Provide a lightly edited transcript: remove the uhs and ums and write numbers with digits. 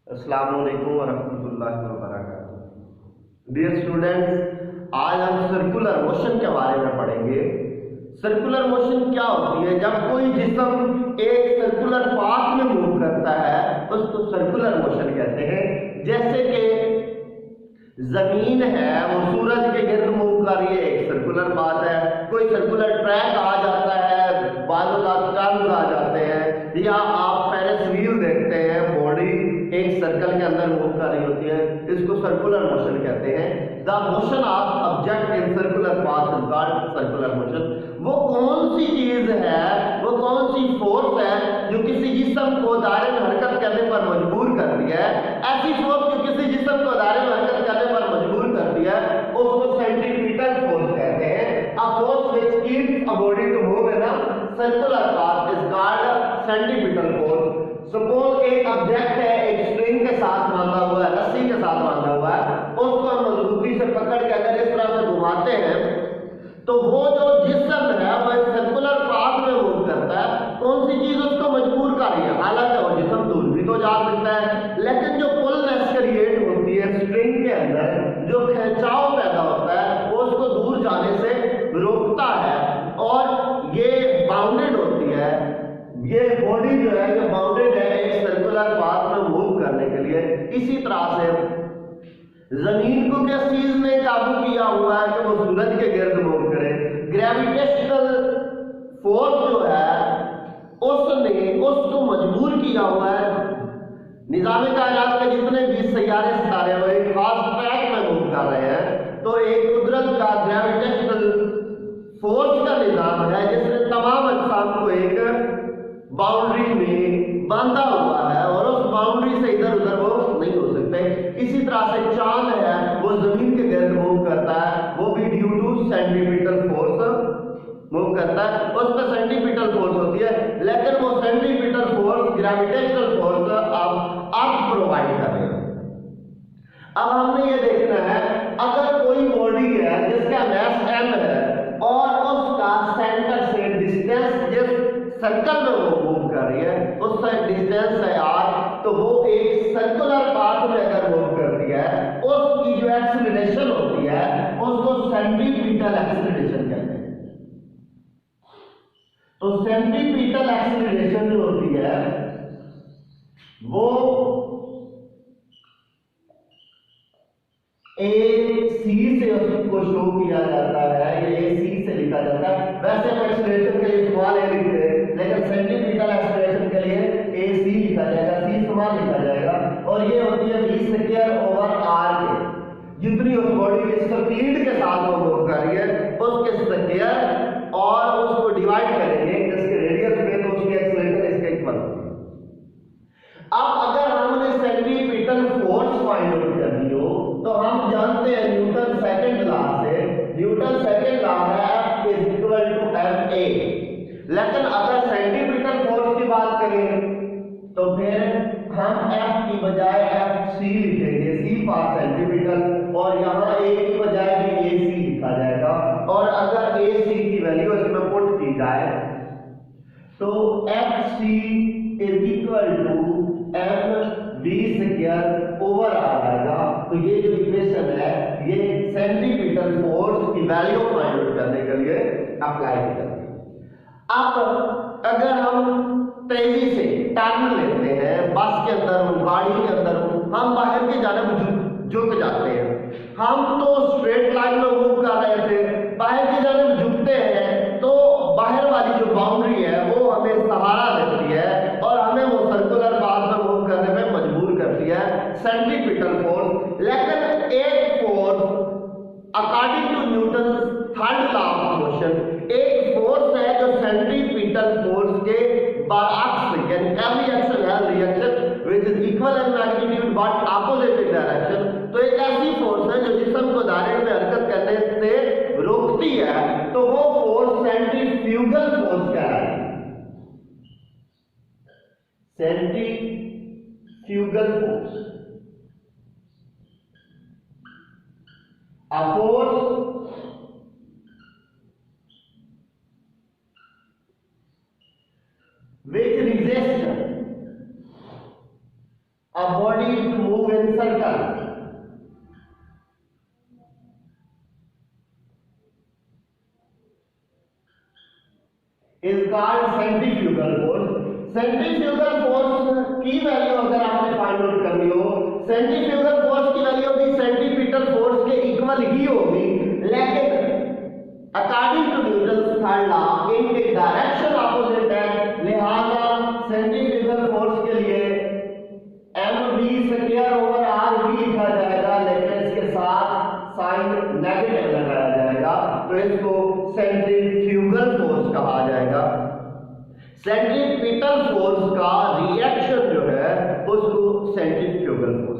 अस्सलाम वालेकुम वरहमतुल्लाहि वबरकातुहू। डियर स्टूडेंट्स, आज हम सर्कुलर मोशन के बारे में पढ़ेंगे। सर्कुलर मोशन क्या होती है? जब कोई जिस्म एक सर्कुलर पाथ में मूव करता है उसको सर्कुलर मोशन कहते हैं। जैसे कि जमीन है वो सूरज के गिर्द मूव कर रही है, एक सर्कुलर पाथ है। कोई सर्कुलर ट्रैक आ जाता है, बालों का कर्व आ जाते हैं, या आप फेरिस व्हील देखते हैं, बॉडी एक सर्कल के अंदर मूव कर रही होती है, इसको सर्कुलर मोशन कहते हैं। The motion of object in circular path is called circular motion. वो कौन सी चीज है, वो कौन सी फोर्स है जो किसी जिस्म को दायरे में हरकत करने पर मजबूर करती है? ऐसी फोर्स जो किसी जिस्म को दायरे में हरकत करने पर मजबूर करती है उसको सेंट्रीपिटल फोर्स कहते हैं। A force which keeps a body to move in a circular path is called centripetal force. Suppose एक ऑब्जेक्ट है, एक स्ट्रिंग के साथ बांधा हुआ है, रस्सी के साथ बांधा हुआ है, उसको हम मजबूती से पकड़ के अगर इस तरह से घुमाते हैं तो वो जो जिस्म है वो एक सर्कुलर पाथ में मूव करता है। कौन सी चीज उसको मजबूर कर रही है? हालांकि वो जिस्म दूर भी तो जा सकता है, लेकिन जो पुलनेस क्रिएट होती है स्ट्रिंग के अंदर, जो खिंचाव पैदा होता है वो उसको दूर जाने से रोकता है, और ये बाउंडेड होती है। ये बॉडी जो है ये बाउंडेड है एक सर्कुलर पाथ में मूव करने के लिए। इसी तरह से जमीन को किस चीज ने काबू किया हुआ है कि वो सूरज के गिर्द मूव करे? ग्रेविटेशनल फोर्स जो है उसने उसको मजबूर किया हुआ है। निज़ाम कायनात के जितने भी सैयारे सितारे वो एक खास ट्रैक में मूव कर रहे हैं, तो एक कुदरत का ग्रेविटेशनल फोर्स का निजाम है जिसने तमाम अजसाम को एक बाउंड्री में बांधा हुआ है, और उस बाउंड्री से इधर उधर वो नहीं हो सकते। इसी तरह से चांद है वो जमीन के गिर्द मूव करता है, वो भी due to centripetal force move करता है। उस पर सेंट्रीपिटल फोर्स होती है, लेकिन वो सेंट्रीपिटल फोर्स ग्रेविटेशनल फोर्स अब अर्थ प्रोवाइड कर रहे हैं। अब हमने ये देखना है, अगर कोई बॉडी है जिसका मास m है और उसका सेंटर से डिस्टेंस जिस सर्कल में वो मूव कर रही है उसका डिस्टेंस है r, तो वो एक सर्कुलर पाथ में अगर मूव करती है उसकी जो एक्सीलरेशन होती है उसको सेंट्रीपिटल एक्सीलरेशन कहते हैं। तो सेंट्रीपिटल एक्सीलरेशन जो होती है वो AC से उसको शो किया जाता है, ये AC से लिखा जाता है। वैसे हम एक्सीलरेशन के लिए स्मॉल a लिखते हैं, लेकिन सेंट्रीपिटल एक्सीलरेशन के लिए AC लिखा जाएगा, C स्मॉल लिखा जाएगा, और ये होती है v स्क्वायर ओवर r के। जितनी उस बॉडी की स्पीड के साथ वो मूव कर रही है उसके स्क्वायर, और उसको डिवाइड करेंगे इसके रेडियस में, तो उसकी एक्सीलरेशन इसके इक्वल होगी। अब अगर हमने सेंट्रीपिटल फोर्स फाइंड आउट करनी हो तो हम जानते हैं न्यूटन सेकंड लॉ से, न्यूटन सेकंड लॉ है F is equal to ma। लेकिन अगर सेंट्रीपिटल फोर्स की बात करें तो फिर हम F की बजाय FC लिखेंगे, C फॉर सेंट्रीपिटल, और यहाँ A की बजाय भी AC लिखा जाएगा। और अगर AC की वैल्यू इसमें पुट की जाए तो FC is equal to mv square over आ जाएगा। तो ये जो इक्वेशन है ये सेंट्रीपिटल फोर्स की वैल्यू फाइंड आउट करने के लिए अप्लाई करते हैं। अब अगर हम तेजी से टर्न लेते हैं, बस के अंदर हो, गाड़ी के अंदर हो, हम बाहर की जानिब झुक जाते हैं। हम तो स्ट्रेट लाइन में मूव कर रहे थे, बाहर की जानिब झुकते हैं तो बाहर वाली जो बाउंड्री है वो हमें सहारा देती है और हमें वो सर्कुलर पाथ में मूव करने में मजबूर करती है, सेंट्रीपिटल फोर्स। लेकिन एक force according to Newton third law of motion, एक फोर्स है जो सेंट्रीपिटल फोर्स के बरअक्स, यानी every action has reaction which is equal in magnitude but opposite in direction. तो एक ऐसी फोर्स है जो जिस्म को दायरे में हरकत करने से रोकती है, तो वो फोर्स सेंट्रीफ्यूगल फोर्स कहलाती है। Centrifugal force, a force which resists a body to move in circle is called centrifugal force. Centrifugal force की वैल्यू अगर आपने फाइंड आउट करनी हो, सेंट्रीफ्यूगल फोर्स की वैल्यू भी सेंट्रीपिटल फोर्स के इक्वल ही होगी, लेकिन according to Newton's third law इनके डायरेक्शन अपोजिट है, लिहाजा सेंट्रीफ्यूगल फोर्स के लिए mv स्क्वायर ओवर r भी लिखा जाएगा, लेकिन इसके साथ साइन नेगेटिव लगाया जाएगा, तो इसको सेंट्रीफ्यूगल फोर्स कहा जाएगा। सेंट्रीपिटल फोर्स का रिएक्शन जो है उसको सेंट्रीफ्यूगल फोर्स